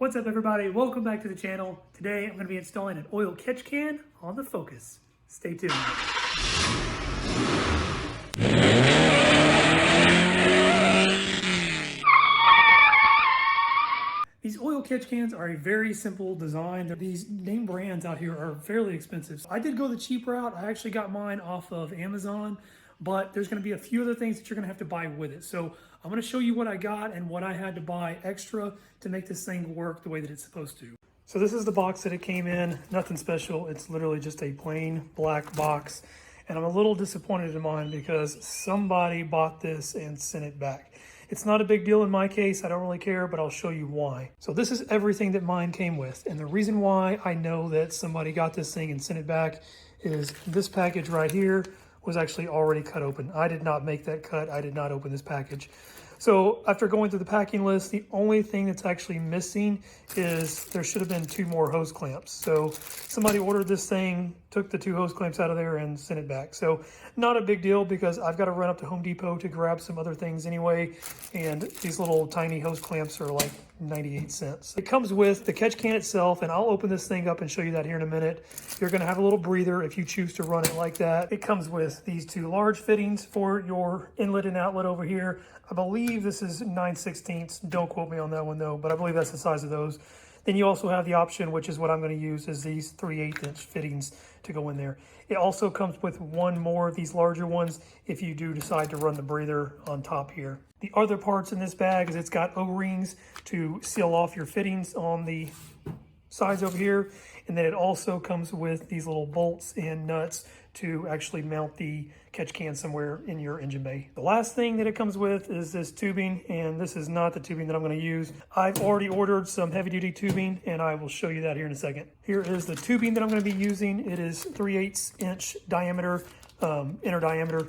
What's up everybody? Welcome back to the channel. Today I'm going to be installing an oil catch can on the Focus. Stay tuned. These oil catch cans are a very simple design. These name brands out here are fairly expensive. I did go the cheap route. I actually got mine off of Amazon, but there's going to be a few other things that you're going to have to buy with it. So I'm going to show you what I got and what I had to buy extra to make this thing work the way that it's supposed to. So this is the box that it came in. Nothing special. It's literally just a plain black box. And I'm a little disappointed in mine because somebody bought this and sent it back. It's not a big deal in my case. I don't really care, but I'll show you why. So this is everything that mine came with. And the reason why I know that somebody got this thing and sent it back is this package right here was actually already cut open. I did not make that cut. I did not open this package. So after going through the packing list, the only thing that's actually missing is there should have been 2 more hose clamps. So somebody ordered this thing, took the 2 hose clamps out of there and sent it back. So not a big deal because I've got to run up to Home Depot to grab some other things anyway. And these little tiny hose clamps are like 98 cents. It comes with the catch can itself, and I'll open this thing up and show you that here in a minute. You're going to have a little breather if you choose to run it like that. It comes with these 2 large fittings for your inlet and outlet over here. I believe this is 9/16. Don't quote me on that one though, but I believe that's the size of those. Then you also have the option, which is what I'm going to use, is these 3/8 inch fittings to go in there. It also comes with 1 more of these larger ones if you do decide to run the breather on top here. The other parts in this bag is it's got O-rings to seal off your fittings on the sides over here. And then it also comes with these little bolts and nuts to actually mount the catch can somewhere in your engine bay. The last thing that it comes with is this tubing, and this is not the tubing that I'm going to use. I've already ordered some heavy duty tubing and I will show you that here in a second. Here is the tubing that I'm going to be using. It is 3/8 inch diameter, inner diameter.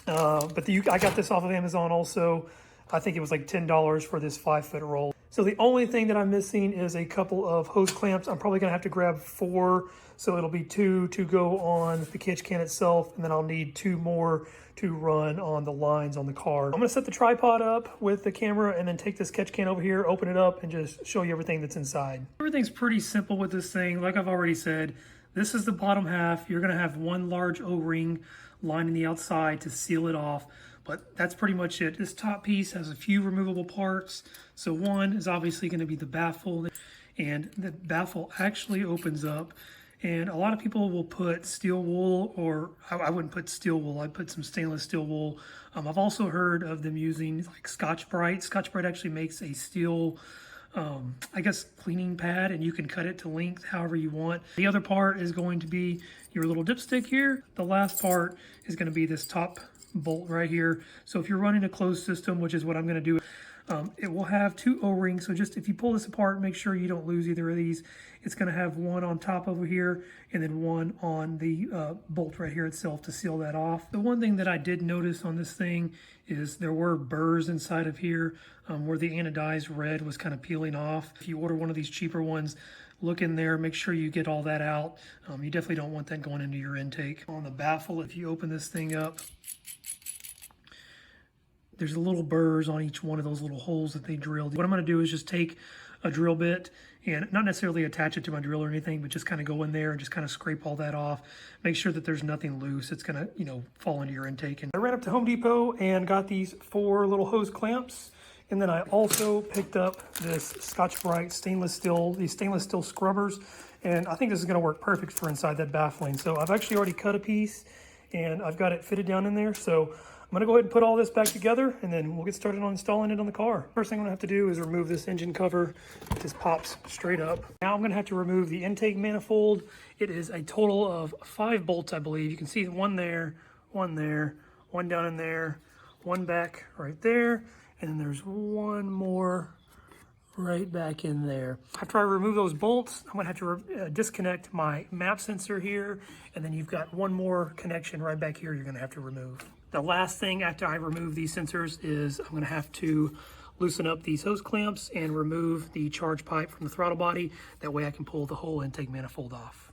I got this off of Amazon also. I think it was like $10 for this 5-foot roll. So the only thing that I'm missing is a couple of hose clamps. I'm probably gonna have to grab 4, so it'll be 2 to go on the catch can itself, and then I'll need 2 more to run on the lines on the car. I'm gonna set the tripod up with the camera and then take this catch can over here, open it up, and just show you everything that's inside. Everything's pretty simple with this thing. Like I've already said, this is the bottom half. You're gonna have 1 large O-ring lining the outside to seal it off. But that's pretty much it. This top piece has a few removable parts. So one is obviously going to be the baffle, and the baffle actually opens up. And a lot of people will put steel wool, or I wouldn't put steel wool, I'd put some stainless steel wool. I've also heard of them using like Scotch Brite. Scotch Brite actually makes a steel, I guess, cleaning pad, and you can cut it to length however you want. The other part is going to be your little dipstick here. The last part is going to be this top bolt right here. So if you're running a closed system, which is what I'm going to do, it will have 2 O-rings. So just if you pull this apart, make sure you don't lose either of these. It's going to have 1 on top over here and then 1 on the bolt right here itself to seal that off. The one thing that I did notice on this thing is there were burrs inside of here where the anodized red was kind of peeling off. If you order one of these cheaper ones, look in there, make sure you get all that out. You definitely don't want that going into your intake. On the baffle, if you open this thing up, there's little burrs on each one of those little holes that they drilled. What I'm going to do is just take a drill bit and not necessarily attach it to my drill or anything, but just kind of go in there and just kind of scrape all that off. Make sure that there's nothing loose. It's going to, fall into your intake. And I ran up to Home Depot and got these 4 little hose clamps. And then I also picked up this Scotch Brite these stainless steel scrubbers. And I think this is going to work perfect for inside that baffling. So I've actually already cut a piece and I've got it fitted down in there. So I'm going to go ahead and put all this back together and then we'll get started on installing it on the car. First thing I'm going to have to do is remove this engine cover. It just pops straight up. Now I'm going to have to remove the intake manifold. It is a total of 5 bolts, I believe. You can see 1 there, 1 there, 1 down in there, 1 back right there, and then there's 1 more right back in there. After I remove those bolts, I'm going to have to disconnect my map sensor here, and then you've got 1 more connection right back here you're going to have to remove. The last thing after I remove these sensors is I'm going to have to loosen up these hose clamps and remove the charge pipe from the throttle body. That way I can pull the whole intake manifold off.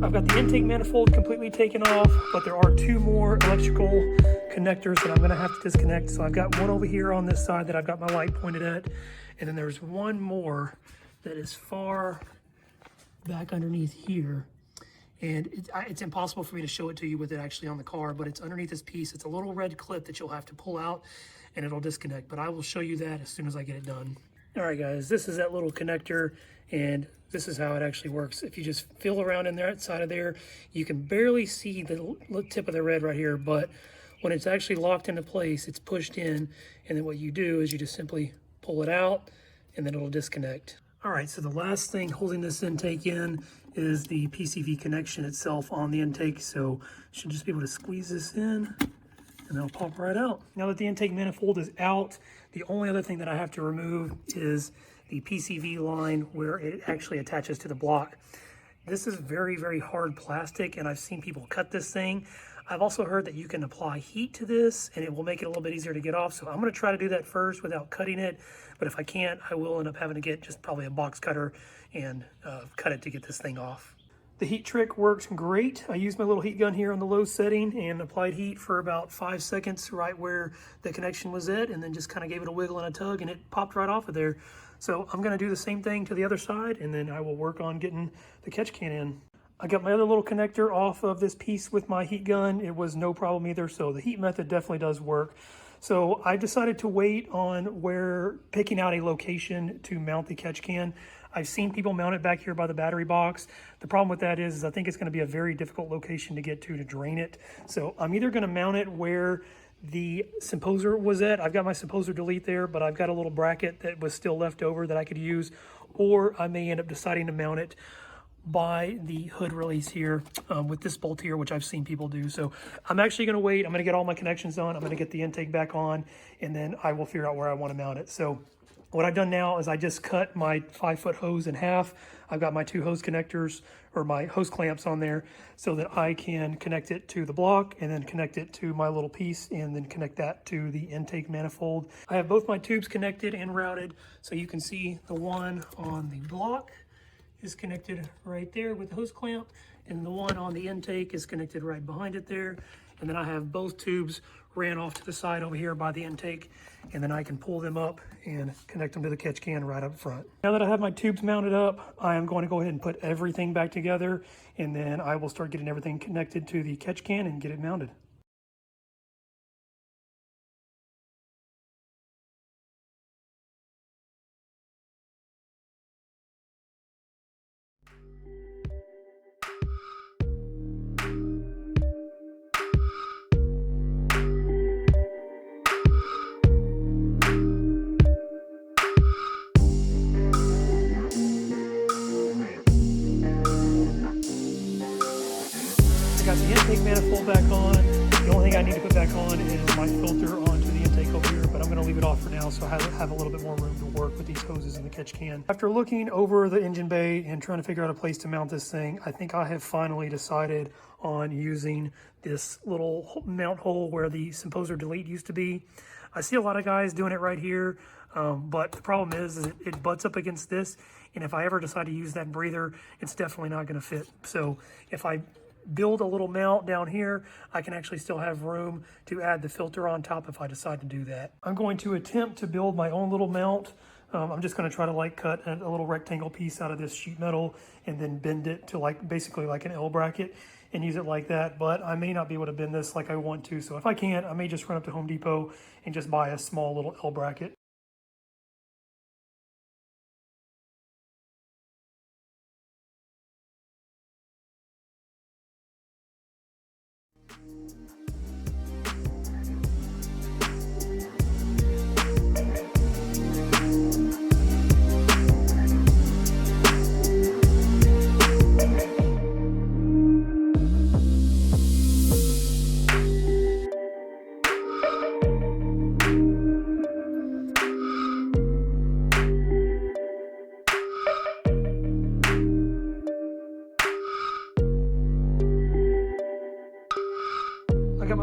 I've got the intake manifold completely taken off, but there are 2 more electrical connectors that I'm going to have to disconnect. So I've got one over here on this side that I've got my light pointed at, and then there's one more that is far back underneath here. And it's impossible for me to show it to you with it actually on the car, but it's underneath this piece. It's a little red clip that you'll have to pull out and it'll disconnect, but I will show you that as soon as I get it done. All right, guys, this is that little connector, and this is how it actually works. If you just feel around in there, side of there, you can barely see the tip of the red right here, but when it's actually locked into place, it's pushed in, and then what you do is you just simply pull it out, and then it'll disconnect. All right, so the last thing holding this intake in is the Pcv connection itself on the intake. So you should just be able to squeeze this in and it'll pop right out. Now that the intake manifold is out, the only other thing that I have to remove is the Pcv line where it actually attaches to the block. This is very, very hard plastic, and I've seen people cut this thing. I've also heard that you can apply heat to this and it will make it a little bit easier to get off. So I'm gonna try to do that first without cutting it. But if I can't, I will end up having to get just probably a box cutter and cut it to get this thing off. The heat trick works great. I used my little heat gun here on the low setting and applied heat for about 5 seconds right where the connection was at, and then just kind of gave it a wiggle and a tug and it popped right off of there. So I'm gonna do the same thing to the other side, and then I will work on getting the catch can in. I got my other little connector off of this piece with my heat gun. It was no problem either, so the heat method definitely does work. So I decided to wait on picking out a location to mount the catch can. I've seen people mount it back here by the battery box. The problem with that is I think it's gonna be a very difficult location to get to drain it. So I'm either gonna mount it where the Simposer was at. I've got my Simposer delete there, but I've got a little bracket that was still left over that I could use, or I may end up deciding to mount it by the hood release here with this bolt here, which I've seen people do. So I'm actually going to wait. I'm going to get all my connections on. I'm going to get the intake back on, and then I will figure out where I want to mount it. So what I've done now is I just cut my 5-foot hose in half. I've got my 2 hose connectors, or my hose clamps on there, so that I can connect it to the block and then connect it to my little piece and then connect that to the intake manifold. I have both my tubes connected and routed, so you can see the one on the block is connected right there with the hose clamp, and the one on the intake is connected right behind it there. And then I have both tubes ran off to the side over here by the intake, and then I can pull them up and connect them to the catch can right up front. Now that I have my tubes mounted up, I am going to go ahead and put everything back together, and then I will start getting everything connected to the catch can and get it mounted. Got the intake manifold back on. The only thing I need to put back on is my filter onto the intake over here, but I'm going to leave it off for now so I have a little bit more room to work with these hoses in the catch can. After looking over the engine bay and trying to figure out a place to mount this thing, I think I have finally decided on using this little mount hole where the Simposer delete used to be. I see a lot of guys doing it right here, but the problem is it butts up against this, and if I ever decide to use that breather, it's definitely not going to fit. So if I build a little mount down here, I can actually still have room to add the filter on top if I decide to do that. I'm going to attempt to build my own little mount. I'm just going to try to like cut a little rectangle piece out of this sheet metal and then bend it to basically like an L bracket and use it like that. But I may not be able to bend this like I want to. So if I can't, I may just run up to Home Depot and just buy a small little L bracket.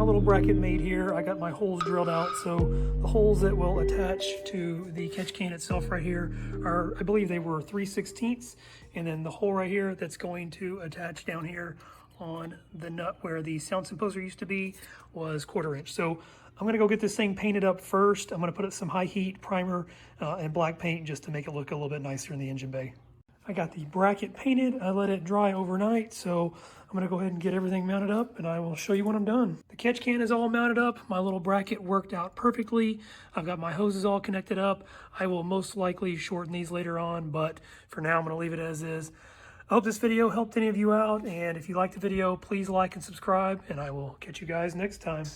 little bracket made here. I got my holes drilled out, so the holes that will attach to the catch can itself right here are, I believe they were 3/16, and then the hole right here that's going to attach down here on the nut where the sound composer used to be was 1/4 inch. So I'm gonna go get this thing painted up first. I'm gonna put some high heat primer and black paint just to make it look a little bit nicer in the engine bay. I got the bracket painted. I let it dry overnight, so I'm gonna go ahead and get everything mounted up and I will show you when I'm done. The catch can is all mounted up. My little bracket worked out perfectly. I've got my hoses all connected up. I will most likely shorten these later on, but for now I'm gonna leave it as is. I hope this video helped any of you out, and if you liked the video, please like and subscribe, and I will catch you guys next time.